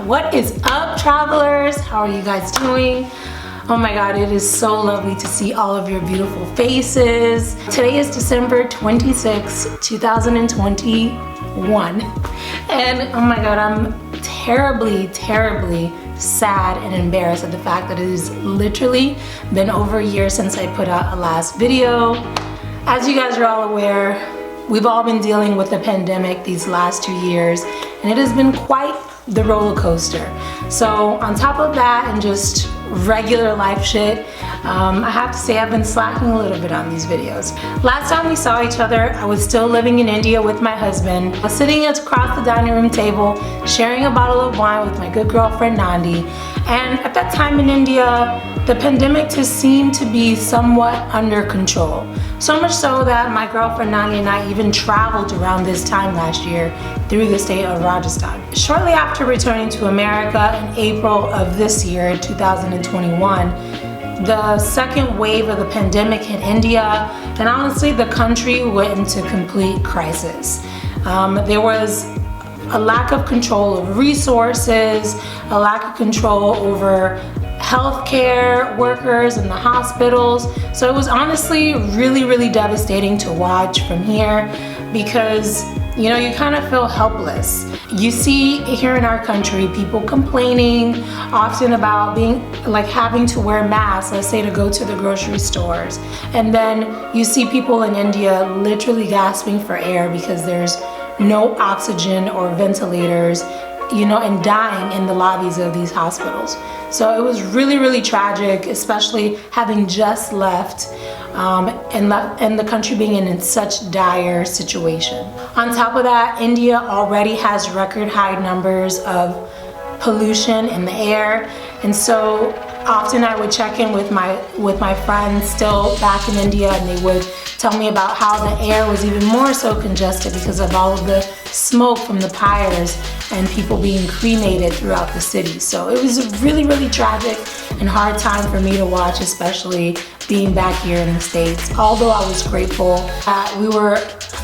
What is up, travelers? How are you guys doing? Oh my God, it is so lovely to see all of your beautiful faces. Today is December 26, 2021. And oh my God, I'm terribly sad and embarrassed at the fact that it has literally been over a year since I put out a last video. As you guys are all aware, we've all been dealing with the pandemic these last 2 years, and it has been quite the roller coaster. So on top of that and just regular life shit, I have to say I've been slacking a little bit on these videos. Last time we saw each other, I was still living in India with my husband. I was sitting across the dining room table, sharing a bottle of wine with my good girlfriend Nandi. And at that time in India, the pandemic just seemed to be somewhat under control. So much so that my girlfriend Nandi and I even traveled around this time last year through the state of Rajasthan. Shortly after returning to America in April of this year, 2021, the second wave of the pandemic hit India, and honestly the country went into complete crisis. There was a lack of control of resources, a lack of control over healthcare workers in the hospitals. So it was honestly really devastating to watch from here, because you know, you kind of feel helpless. You see here in our country people complaining often about having to wear masks, let's say to go to the grocery stores. And then you see people in India literally gasping for air because there's no oxygen or ventilators, you know, and dying in the lobbies of these hospitals. So it was really tragic, especially having just left and the country being in such dire situation. On top of that, India already has record high numbers of pollution in the air, and so often I would check in with my friends still back in India, and they would tell me about how the air was even more so congested because of all of the smoke from the pyres and people being cremated throughout the city. So it was a really tragic and hard time for me to watch, especially being back here in the States. Although I was grateful that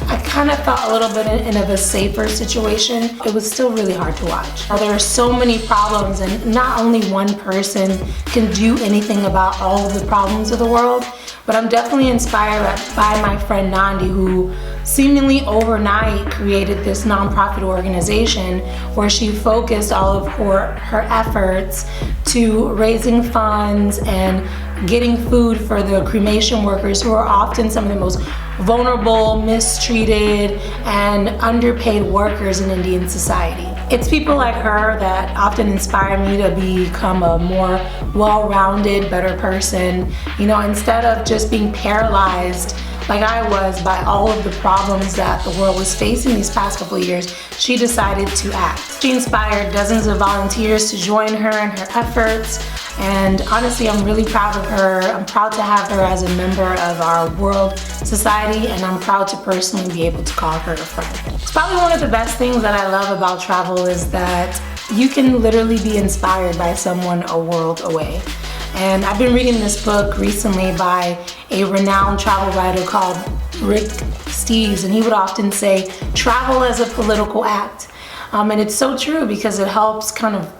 I kind of felt a little bit in a safer situation, it was still really hard to watch. There are so many problems, and not only one person can do anything about all of the problems of the world, but I'm definitely inspired by my friend Nandi, who seemingly overnight created this nonprofit organization where she focused all of her efforts to raising funds and getting food for the cremation workers, who are often some of the most vulnerable, mistreated, and underpaid workers in Indian society. It's people like her that often inspire me to become a more well-rounded, better person. You know, instead of just being paralyzed like I was by all of the problems that the world was facing these past couple of years, she decided to act. She inspired dozens of volunteers to join her in her efforts, and honestly, I'm really proud of her. I'm proud to have her as a member of our world society, and I'm proud to personally be able to call her a friend. It's probably one of the best things that I love about travel is that you can literally be inspired by someone a world away. And I've been reading this book recently by a renowned travel writer called Rick Steves, and he would often say, travel as a political act. And it's so true, because it helps kind of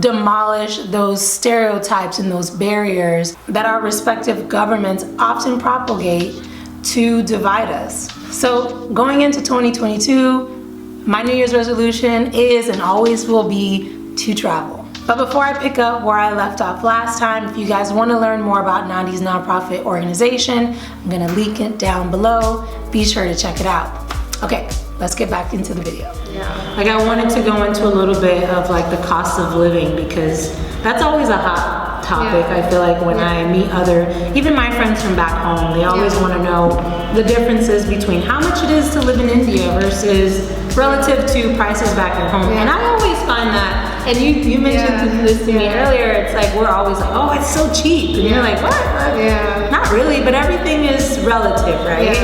demolish those stereotypes and those barriers that our respective governments often propagate to divide us. So going into 2022, my New Year's resolution is and always will be to travel. But before I pick up where I left off last time, if you guys want to learn more about Nandi's nonprofit organization, I'm going to link it down below. Be sure to check it out. Okay, let's get back into the video. Like, I wanted to go into a little bit of like the cost of living, because that's always a hot topic. I feel like when I meet even my friends from back home, they always want to know the differences between how much it is to live in India versus relative to prices back at home. And I always find that, and you mentioned this to me earlier, it's like we're always like, oh, it's so cheap, and you're like, what? Not really, but everything is relative, right?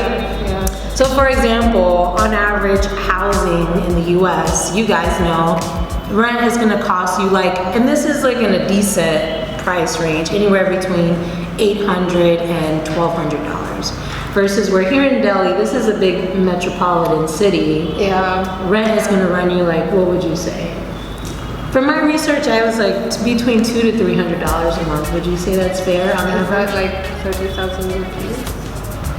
So for example, on average, housing in the US, you guys know, rent is gonna cost you and this is like in a decent price range, anywhere between $800 and $1,200. Versus we're here in Delhi, this is a big metropolitan city. Rent is gonna run you what would you say? From my research, I was like between $200 to $300 a month. Would you say that's fair on average? Is that like 30,000 rupees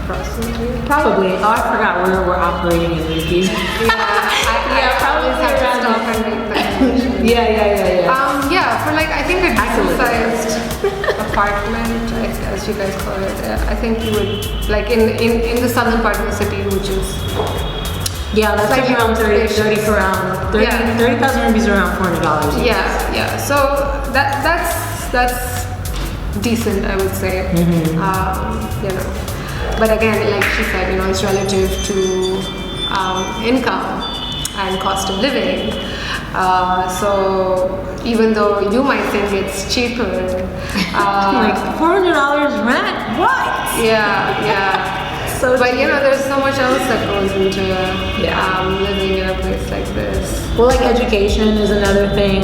approximately? Probably. Oh, I forgot where we're operating in rupees. Yeah, probably have to stop and make the calculation. Yeah. For like, I think a decent-sized apartment, as you guys call it, I think you would, like in the southern part of the city, which is... Yeah, that's like around 30,000 rupees around $400. Yeah. So that's decent, I would say. You know, but again, like she said, you know, it's relative to income and cost of living. So even though you might think it's cheaper, like $400 rent? What? Yeah. So but you know, there's so much else that goes into living in a place like this. Well, like education is another thing.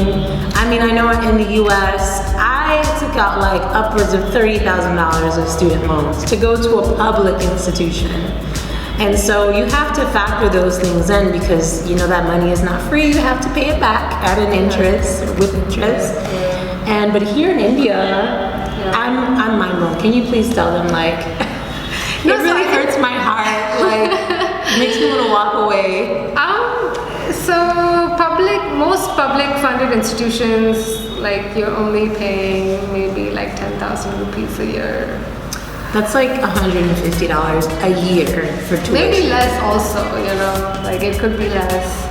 I mean, I know in the US, I took out like upwards of $30,000 of student loans to go to a public institution. And so you have to factor those things in because you know that money is not free. You have to pay it back at an interest, with interest. But here in India, I'm mind blown. Can you please tell them like... It really hurts my heart, like, it makes me want to walk away. So most public funded institutions, like you're only paying maybe like 10,000 rupees a year. That's like $150 a year for tuition. Maybe less also, you know, like it could be less.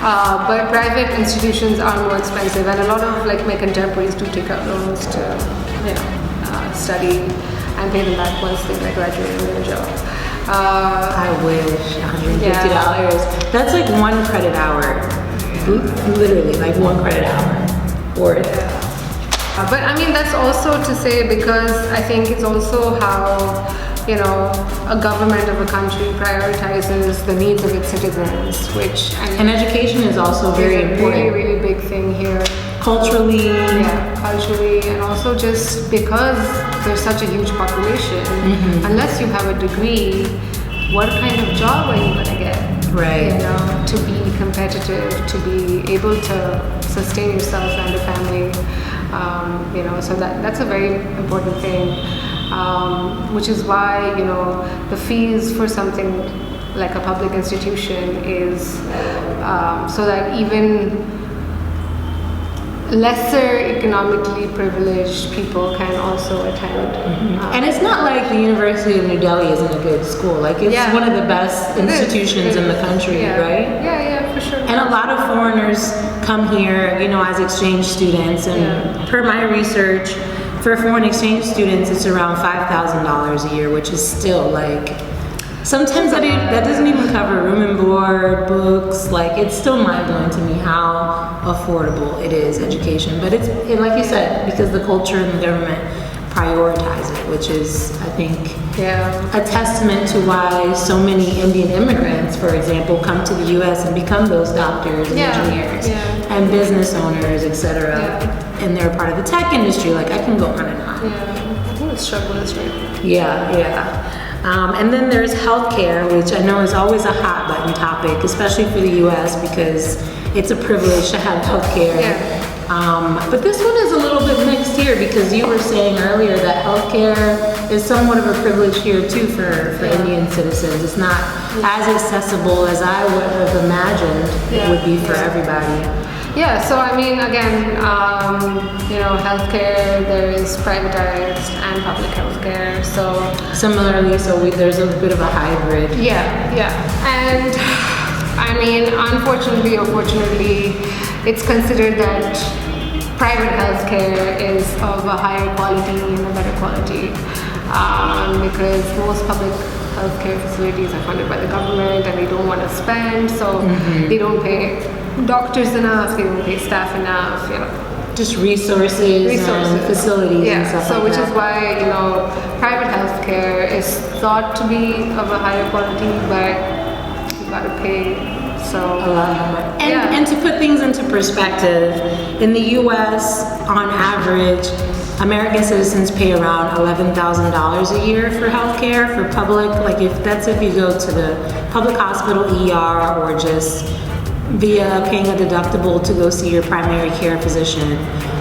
But private institutions are more expensive and a lot of like my contemporaries do take out loans to, you know, study and pay them back once they graduate and get a job. I wish $150. That's like one credit hour, literally like one credit hour worth. But I mean that's also to say because I think it's also how you know a government of a country prioritizes the needs of its citizens, which and education is also very important. Really big thing here. Culturally, and also just because there's such a huge population, unless you have a degree, what kind of job are you gonna get? Right. You know, to be competitive, to be able to sustain yourself and a family. You know, so that's a very important thing. Which is why you know the fees for something like a public institution is so that even lesser economically privileged people can also attend. And it's not like the University of New Delhi isn't a good school. Like it's one of the best institutions in the country, right? Yeah, for sure. And a lot of foreigners come here, you know, as exchange students. And per my research, for foreign exchange students, it's around $5,000 a year, which is still like, sometimes that doesn't even cover room and board, books. Like it's still mind-blowing to me how affordable it is, education. But it's like you said, because the culture and the government prioritize it, which is, I think, a testament to why so many Indian immigrants, for example, come to the U.S. and become those doctors and engineers and business owners, etc. And they're part of the tech industry. Like I can go on and on. I think the struggle is right. And then there's healthcare, which I know is always a hot button topic, especially for the U.S. because it's a privilege to have healthcare. But this one is a little bit mixed here because you were saying earlier that healthcare is somewhat of a privilege here too for Indian citizens. It's not as accessible as I would have imagined it would be for everybody. Yeah, so I mean, again, you know, healthcare, there is privatized and public healthcare, so... Similarly, there's a bit of a hybrid. And, I mean, unfortunately or fortunately, it's considered that private healthcare is of a higher quality and a better quality because most public healthcare facilities are funded by the government and they don't want to spend, so they don't pay doctors enough, they don't pay staff enough, you know. Just resources. And facilities and stuff so like which that. is why, you know, private healthcare is thought to be of a higher quality, but you gotta pay so a lot more. And to put things into perspective, in the US, on average, American citizens pay around $11,000 a year for healthcare, for public, like if you go to the public hospital, ER, or just via paying a deductible to go see your primary care physician.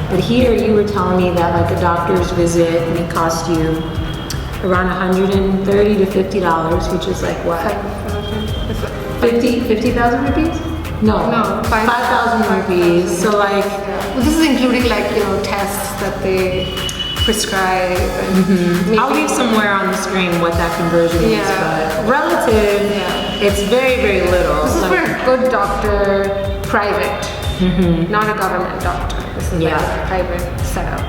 But here you were telling me that like a doctor's visit may cost you around $130 to $50, which is like what? 50,000 rupees? No, 5,000 rupees. So like, well, this is including like, you know, tests that they prescribe. And I'll leave somewhere on the screen what that conversion is, but relative, it's very, very little. This is for a good doctor, private, not a government doctor. This is like a private setup.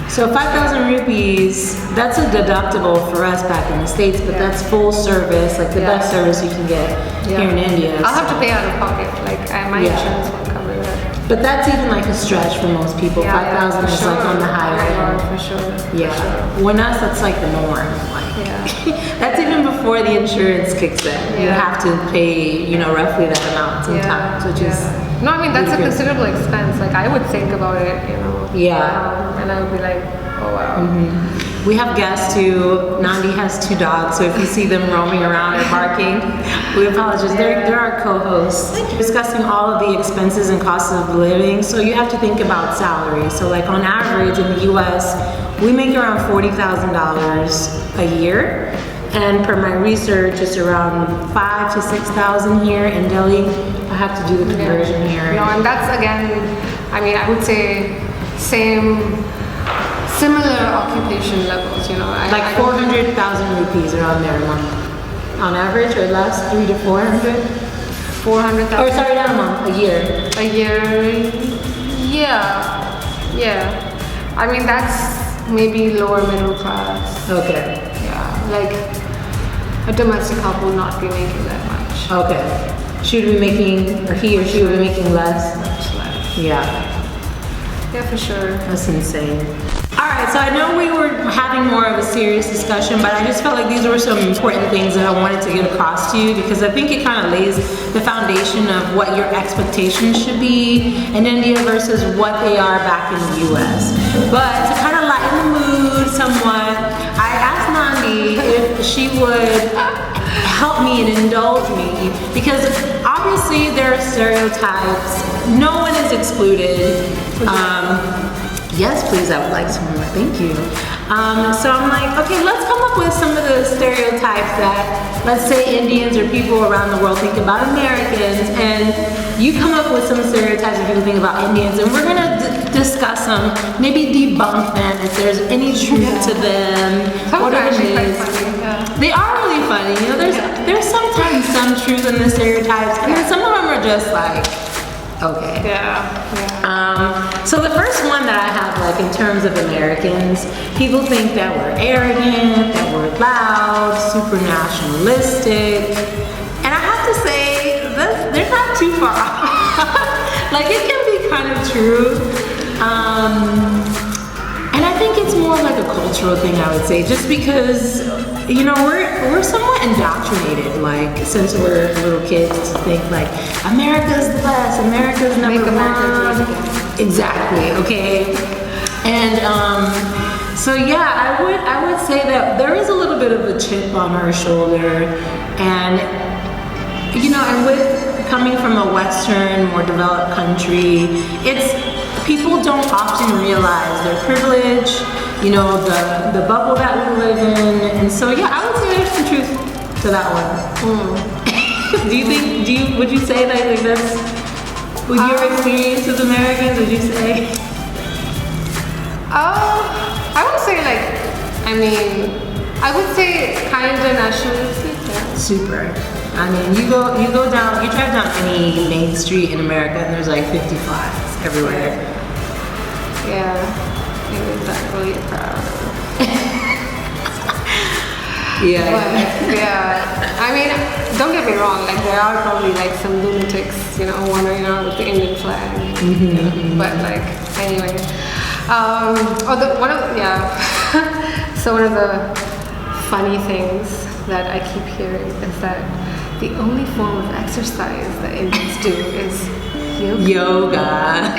So 5,000 rupees, that's a deductible for us back in the States, but that's full service, like the best service you can get here in India. I'll have to pay out of pocket, like my insurance won't cover that. But that's even like a stretch for most people. 5,000 is like on the higher end. For sure. Yeah. When us, that's like the norm. Like, that's even before the insurance kicks in. You have to pay, you know, roughly that amount sometimes, which is. No, I mean, that's a considerable expense. Like, I would think about it, you know. And I would be like, oh wow. We have guests too. Nandi has 2 dogs, so if you see them roaming around or barking, we apologize. They're our co-hosts. Discussing all of the expenses and costs of living, so you have to think about salary. So like on average in the US, we make around $40,000 a year. And per my research, it's around 5,000 to 6,000 here in Delhi. I have to do the conversion here. No, and that's again, I mean, I would say similar occupation levels, you know. Like 400,000 rupees around there a month. On average, or less, 300 to 400? 400,000. Or sorry, not a month, a year. A year, yeah. I mean, that's maybe lower middle class. Okay. Yeah, like a domestic couple not be making that much. Okay. She would be making, or he or she would be making less? Much less. Yeah. Yeah, for sure. That's insane. Alright, so I know we were having more of a serious discussion, but I just felt like these were some important things that I wanted to get across to you because I think it kind of lays the foundation of what your expectations should be in India versus what they are back in the US. But to kind of lighten the mood somewhat, I asked Nandi if she would help me and indulge me because obviously there are stereotypes. No one is excluded. Yes, please, I would like some more, thank you. So I'm like, okay, let's come up with some of the stereotypes that, let's say Indians or people around the world think about Americans, and you come up with some stereotypes that people think about Indians, and we're gonna discuss them, maybe debunk them if there's any truth to them. What are they? They are really funny, you know, there's sometimes some truth in the stereotypes, and then some of them are just like, okay. So the first one that I have, like in terms of Americans, people think that we're arrogant, that we're loud, super nationalistic, and I have to say, they're not too far off. Like it can be kind of true, and I think it's more like a cultural thing, I would say, just because, you know, we're somewhat indoctrinated, like since we're little kids, to think like America's the best, America's number one. Exactly. Okay. And so yeah, I would say that there is a little bit of a chip on our shoulder, and you know, and with coming from a Western, more developed country, people don't often realize their privilege, you know, the bubble that we live in, and so yeah, I would say there's some truth to that one. Would you say that like that's, with your experience with Americans, would you say? I would say like, I mean, I would say kind of nationalistic. Yeah. Super. I mean, you drive down any main street in America and there's like 50 flags everywhere. Yeah, maybe that's really proud. Yeah. But, yeah, I mean, don't get me wrong, like there are probably like some lunatics, you know, wandering around with the Indian flag. But like, anyway. So one of the funny things that I keep hearing is that the only form of exercise that Indians do is yoga.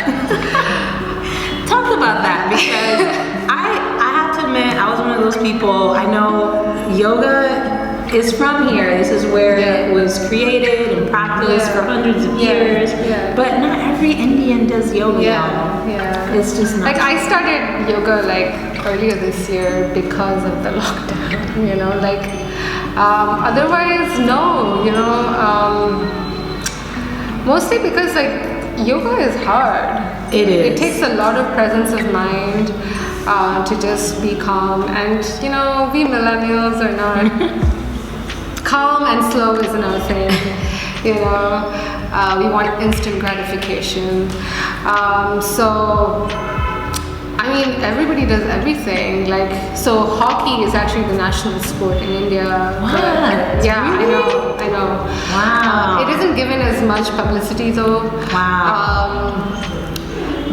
Talk about that, because I have to admit, I was one of those people, I know yoga is from here. This is where it was created and practiced for hundreds of years. Yeah. But not every Indian does yoga. Yeah. It's just not. Like I started yoga like earlier this year because of the lockdown. You know, like otherwise no. You know, mostly because like yoga is hard. It is. It takes a lot of presence of mind. To just be calm, and you know, we millennials are not calm and slow isn't our thing. You know, we want instant gratification. So, I mean, everybody does everything. Like, so hockey is actually the national sport in India. What? Yeah, Really? I know. Wow. It isn't given as much publicity though. Wow.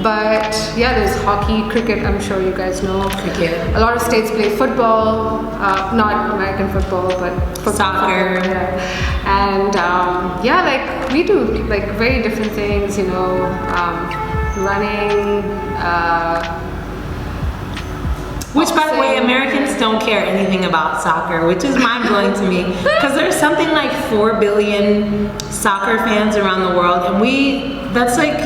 But yeah, there's hockey, cricket, I'm sure you guys know. Cricket. A lot of states play football, not American football, but football. Soccer. Yeah. And yeah, like we do like very different things, you know, running. Which, by the way, Americans don't care anything about soccer, which is mind-blowing to me. Because there's something like 4 billion soccer fans around the world, and that's like,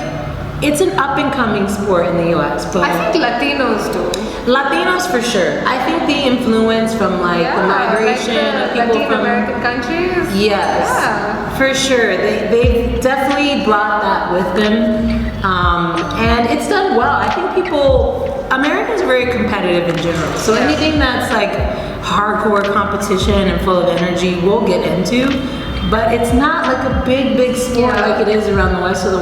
it's an up-and-coming sport in the US, but I think Latinos do. Latinos for sure. I think the influence from like the migration like of people Latin from American countries. Yes, Yeah. for sure. They definitely brought that with them, and it's done well. I think Americans are very competitive in general. So anything that's like hardcore competition and full of energy, we'll get into. But it's not like a big sport like it is around the rest of the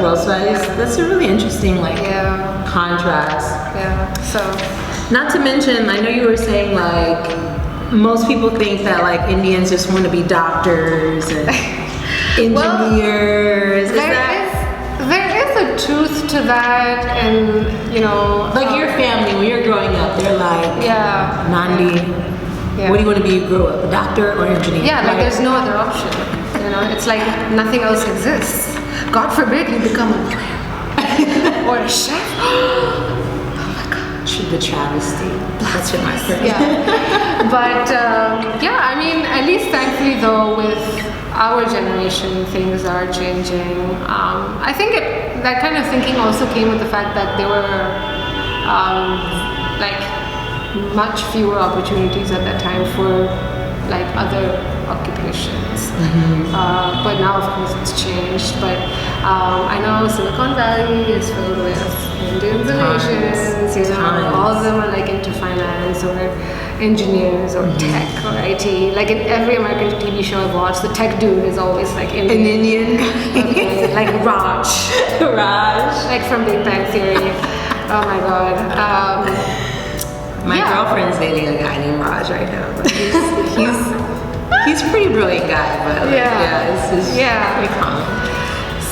world. So that's a really interesting contrast. Yeah. So not to mention, I know you were saying like most people think that like Indians just want to be doctors and engineers. There is a truth to that, and you know, like your family when you're growing up, they're like, Nandi. Yeah. What do you want to be? You grow up, a doctor or engineer? Yeah, like there's no other option. You know, it's like nothing else exists. God forbid you become a lawyer or a chef. Oh my God. The travesty. That's in my first. Yeah. But yeah, I mean, at least thankfully though, with our generation, things are changing. I think that kind of thinking also came with the fact that there were like much fewer opportunities at that time for like other occupations. But now of course it's changed. But I know Silicon Valley is filled with Indians and Asians, you know, all of them are like into finance or engineers or tech or IT. Like in every American TV show I've watched, the tech dude is always like Indian. An Indian? Okay, like Raj. Like from Big Bang Theory. Oh my God. My girlfriend's dating a guy named Raj right now. But he's a pretty brilliant guy, but it's just pretty common.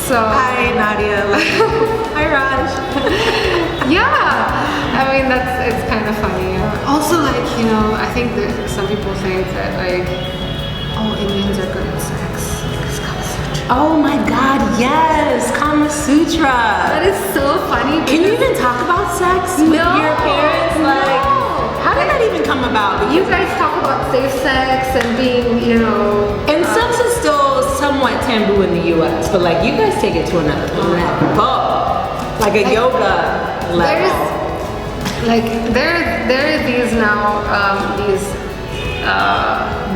So hi Nadia. Hi Raj. I mean it's kind of funny. Also, like, you know, I think that some people think that like, oh, Indians are good at sex. Like Kama Sutra. Oh my God, yes, Kama Sutra. That is so funny. Can you even talk about sex with your parents? Like, how did that even come about? You guys talk about safe sex and being, you know... And sex is still somewhat taboo in the US, but like you guys take it to another level. Like a yoga level. There are these now,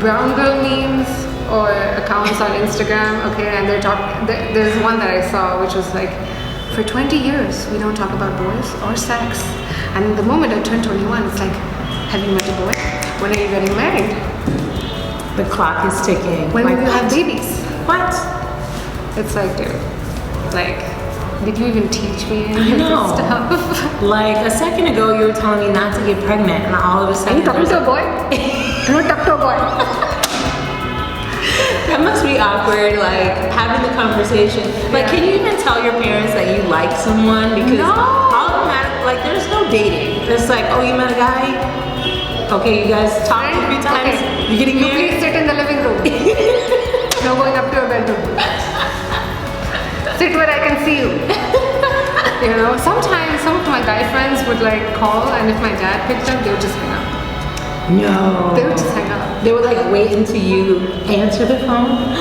brown girl memes or accounts on Instagram, okay, and they're talking, there's one that I saw which was like, for 20 years we don't talk about boys or sex. And the moment I turned 21, it's like, have you met a boy? When are you getting married? The clock is ticking. When will you have babies? What? It's like, dude, like, did you even teach me any of this stuff? Like a second ago you were telling me not to get pregnant, and all of a sudden are you talking to a boy? Don't talk to a boy. That must be awkward, like having the conversation. Like, can you even tell your parents that you like someone? Because automatic, like, there's no dating. It's like, oh, you met a guy? Okay, you guys talked a few times. Okay. You're getting married? Please sit in the living room. No going up to your bedroom. Sit where I can see you. You know, sometimes some of my guy friends would like call, and if my dad picked up, they would just hang up. No. They would just hang up. They would like wait until you answer the phone?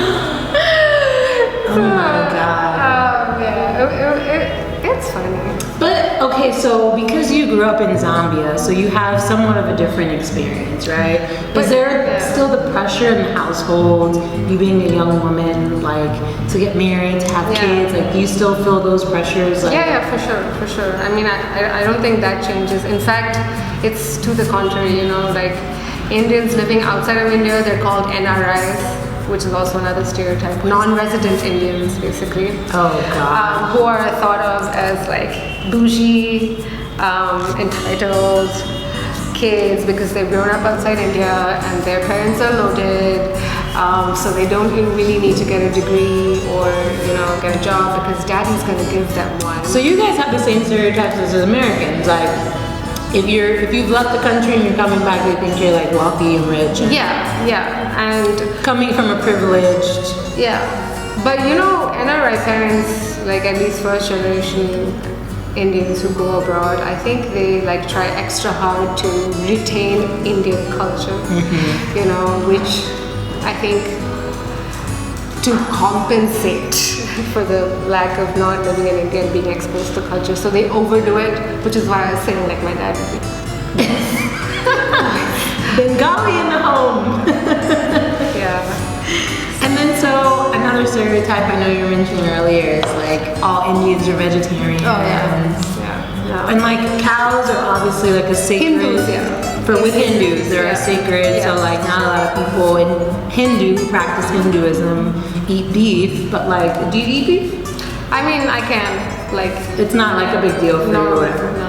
Oh my God. Yeah, it's funny. But okay, so because you grew up in Zambia, so you have somewhat of a different experience, right? But, is there yeah. still the pressure in the household, you being a young woman, like to get married, to have Yeah. kids, like do you still feel those pressures? Like, Yeah, for sure. I mean, I don't think that changes. In fact, it's to the contrary, you know, like Indians living outside of India, they're called NRIs, which is also another stereotype. Non-resident Indians, basically. Oh God. Who are thought of as like bougie, entitled kids because they've grown up outside India and their parents are loaded, so they don't really need to get a degree or get a job because daddy's gonna give them one. So you guys have the same stereotypes as Americans, like if you've left the country and you're coming back, they think you're like wealthy and rich. And and coming from a privileged. but NRI parents, like at least first generation Indians who go abroad, I think they like try extra hard to retain Indian culture, which I think to compensate for the lack of not living in India and being exposed to culture. So they overdo it, which is why I was saying like my dad would be. Bengali in the home. And then so another stereotype I know you were mentioning earlier is like all Indians are vegetarians. And like cows are obviously like a sacred. Hindus, with Hindus, they're a sacred. So like not a lot of people in Hindu who practice Hinduism eat beef, but like do you eat beef? I mean, I can. Like it's not like a big deal for you or whatever. No.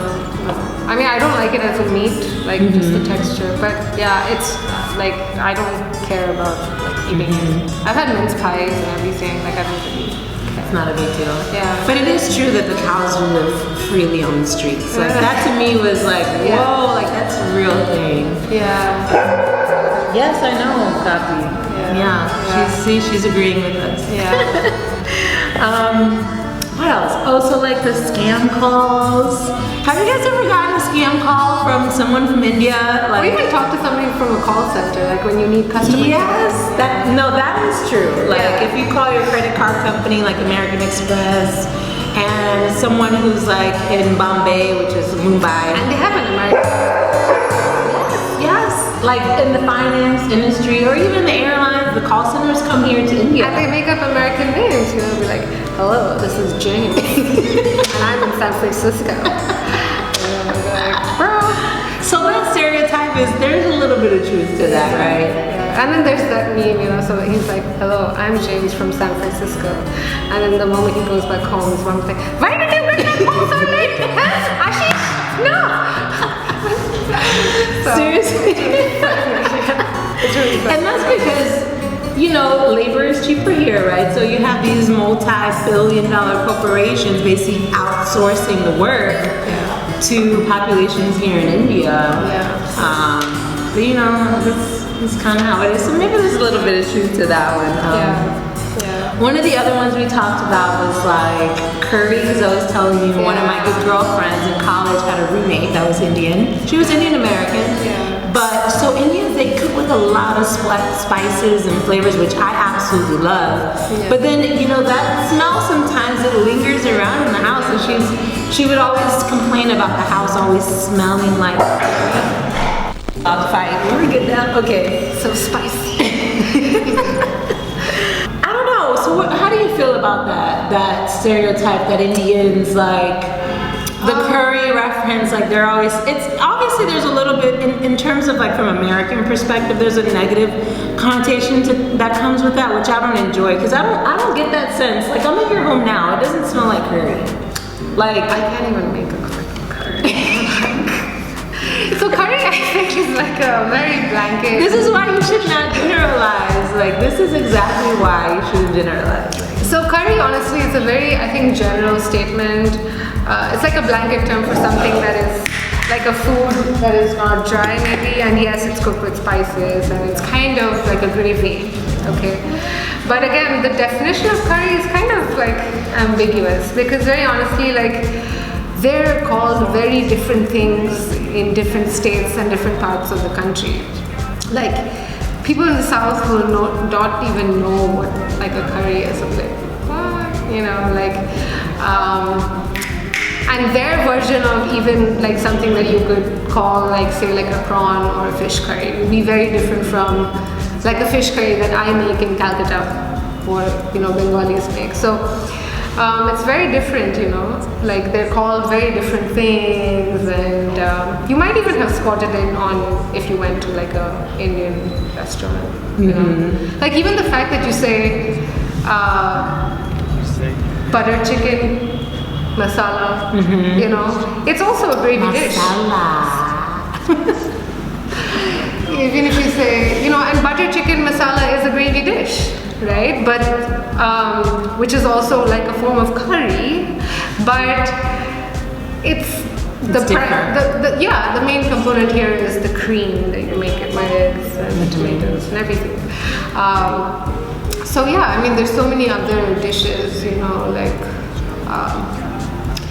I mean, I don't like it as a meat, like just the texture. But yeah, it's like I don't care about like eating it. I've had mince pies and everything. Like I don't really care. It's not a big deal. Yeah. But it is true that the cows live freely on the streets. Like that to me was like, whoa, like that's a real thing. Yeah. Yes, I know, Kapi. Yeah. She's agreeing with us. Yeah. What else? Oh, so like the scam calls. Have you guys ever gotten a scam call from someone from India? Like, or even talk to somebody from a call center, like when you need customer Yes, that is true. Like if you call your credit card company, like American Express, and someone who's like in Bombay, which is Mumbai, and they have an American. Yes, like in the finance industry or even the airlines, the call centers come here to India. And they make up American names, be like, hello, this is James, and I'm in San Francisco. And I'm like, bro. So that stereotype there's a little bit of truth to that, right? Yeah. And then there's that meme, so he's like, hello, I'm James from San Francisco. And then the moment he goes back home, his mom's like, why did you get back home so late? Huh? Ashish? No! So, seriously? it's really funny. And that's because labor is cheaper here, right? So you have these multi-billion-dollar corporations basically outsourcing the work to populations here in India. But this is kind of how it is. So maybe there's a little bit of truth to that one. One of the other ones we talked about was like curry, because I was telling you one of my good girlfriends in college had a roommate that was Indian. She was Indian American. But so Indians, they cook with a lot of spices and flavors, which I absolutely love. But then, that smell sometimes it lingers around in the house, and she would always complain about the house always smelling like about to fight. We're good now. Okay, so spicy. I don't know. So how do you feel about that stereotype that Indians like? The curry reference, like they're always, it's obviously there's a little bit in terms of like from American perspective, there's a negative connotation that comes with that, which I don't enjoy, because I don't get that sense. Like I'm at your home now, it doesn't smell like curry. Like I can't even make a curry. So curry I think is like a very blanket. This is why you should not generalize. Like this is exactly why you shouldn't generalize. So curry honestly is a very, I think, general statement. It's like a blanket term for something that is like a food that is not dry maybe, and yes, it's cooked with spices and it's kind of like a gravy, okay? But again, the definition of curry is kind of like ambiguous, because very honestly, like they're called very different things in different states and different parts of the country. Like, people in the south will not even know what like a curry is. I'm like, what? You know, like, and their version of even like something that you could call like, say, like a prawn or a fish curry would be very different from like a fish curry that I make in Calcutta or, you know, Bengalis make. So it's very different, you know, like they're called very different things, and you might even have spotted it on if you went to like a Indian restaurant, you know, like even the fact that you say butter chicken masala, you know, it's also a gravy dish. Even if you say, you know, and butter chicken masala is a gravy dish, right? But which is also like a form of curry, but it's the main component here is the cream that you make it with eggs and the tomatoes and everything. So yeah, I mean, there's so many other dishes, you know, like.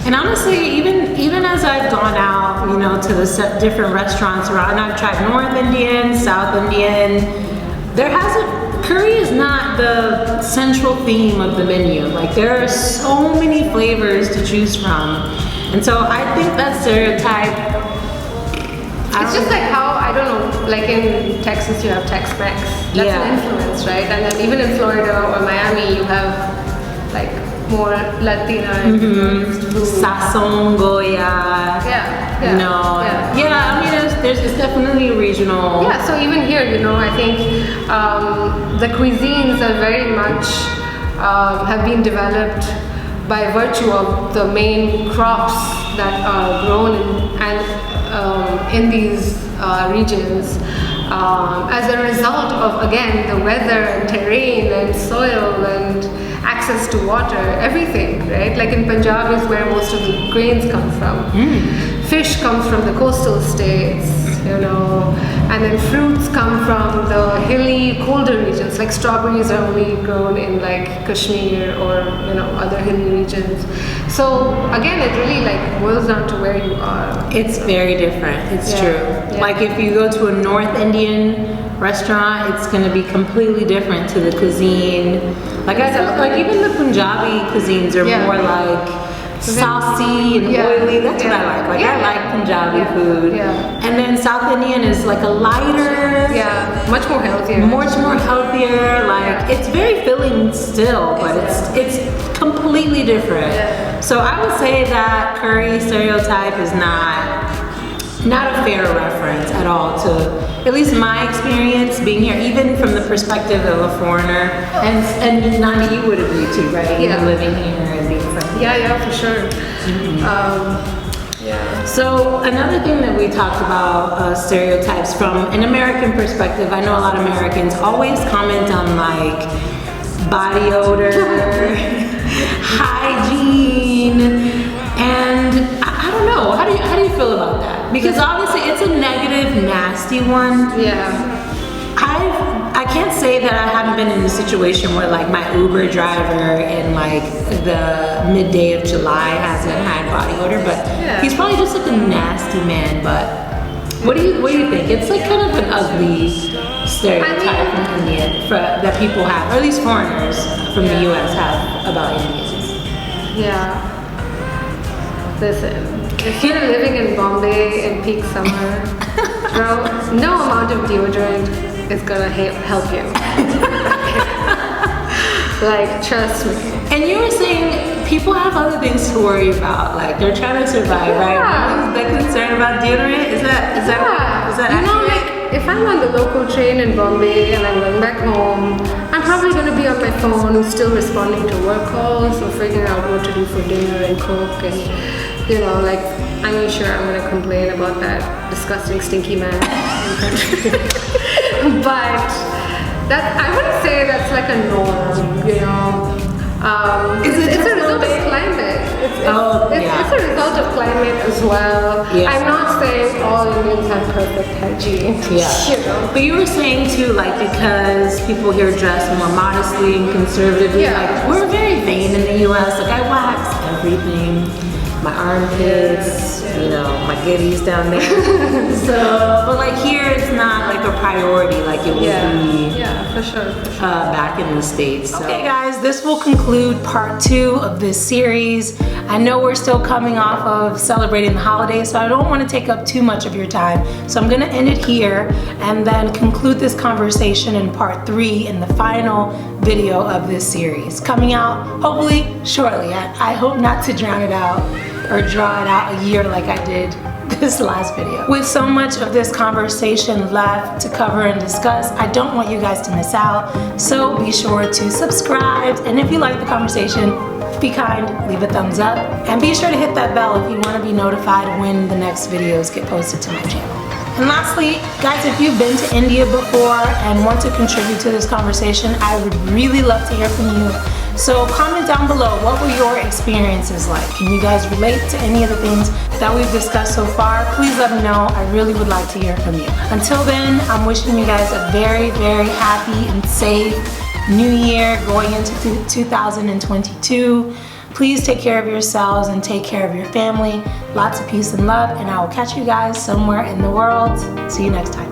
And honestly, even as I've gone out, you know, to the different restaurants around, and I've tried North Indian, South Indian, curry is not the central theme of the menu. Like, there are so many flavors to choose from. And so I think that stereotype, it's just like how, I don't know, like in Texas you have Tex-Mex. That's an influence, right? And then even in Florida or Miami you have like more Latina influenced food. Sazon, Goya. I mean, it's definitely regional. Yeah, so even here, you know, I think the cuisines are very much have been developed by virtue of the main crops that are grown in these regions. As a result of, again, the weather and terrain and soil and access to water, everything, right? Like in Punjab is where most of the grains come from. Fish comes from the coastal states, you know, and then fruits come from the hilly, colder regions. Like strawberries are only grown in like Kashmir or, you know, other hilly regions. So again, it really like boils down to where you are. It's very different. It's true. Yeah. Like if you go to a North Indian restaurant, it's going to be completely different to the cuisine. Like I said, like even the Punjabi cuisines are more like saucy and oily. That's what I like. Like I like Punjabi food. And then South Indian is like a lighter, much more healthier. Much more healthier. Like it's very filling still, but it's completely different. So I would say that curry stereotype is not a fair reference at all to at least my experience being here, even from the perspective of a foreigner. And Nani, you would agree too, right? Even living here and being from here. Yeah, for sure. So another thing that we talked about, stereotypes from an American perspective. I know a lot of Americans always comment on like body odor, hygiene, and I don't know. How do you feel about that? Because obviously it's a negative, nasty one. I can't say that I haven't been in a situation where like my Uber driver in like the midday of July hasn't had body odor, but he's probably just like a nasty man. But what do you think? It's like kind of an ugly stereotype from Indian that people have, or at least foreigners from the US have about Indians. Listen, if you're living in Bombay in peak summer, bro, no amount of deodorant is gonna help you. Like, trust me. And you were saying people have other things to worry about, like they're trying to survive, right? They're concerned about deodorant. Is that you know, like if I'm on the local train in Bombay and I'm going back home, I'm probably gonna be on my phone, still responding to work calls or figuring out what to do for dinner and cook, and you know, like I'm sure I'm gonna complain about that disgusting stinky man in the country. But that I wouldn't say that's like a norm, you know. It's a result of climate. It's a result of climate as well. I'm not saying all Indians have perfect hygiene. You know? But you were saying too, like because people here dress more modestly and conservatively, like we're very vain in the US. Like I wax everything. my armpits, you know, my goodies down there. So, but like here, it's not like a priority like it would be. Yeah, for sure. Back in the States. So. Okay guys, this will conclude part 2 of this series. I know we're still coming off of celebrating the holidays, so I don't want to take up too much of your time. So I'm gonna end it here and then conclude this conversation in part 3 in the final video of this series. Coming out hopefully shortly. I hope not to drown it out or draw it out a year like I did this last video. With so much of this conversation left to cover and discuss, I don't want you guys to miss out. So be sure to subscribe, and if you like the conversation, be kind, leave a thumbs up, and be sure to hit that bell if you want to be notified when the next videos get posted to my channel. And lastly, guys, if you've been to India before and want to contribute to this conversation, I would really love to hear from you. So comment down below, what were your experiences like? Can you guys relate to any of the things that we've discussed so far? Please let me know. I really would like to hear from you. Until then, I'm wishing you guys a very, very happy and safe new year going into 2022. Please take care of yourselves and take care of your family. Lots of peace and love, and I will catch you guys somewhere in the world. See you next time.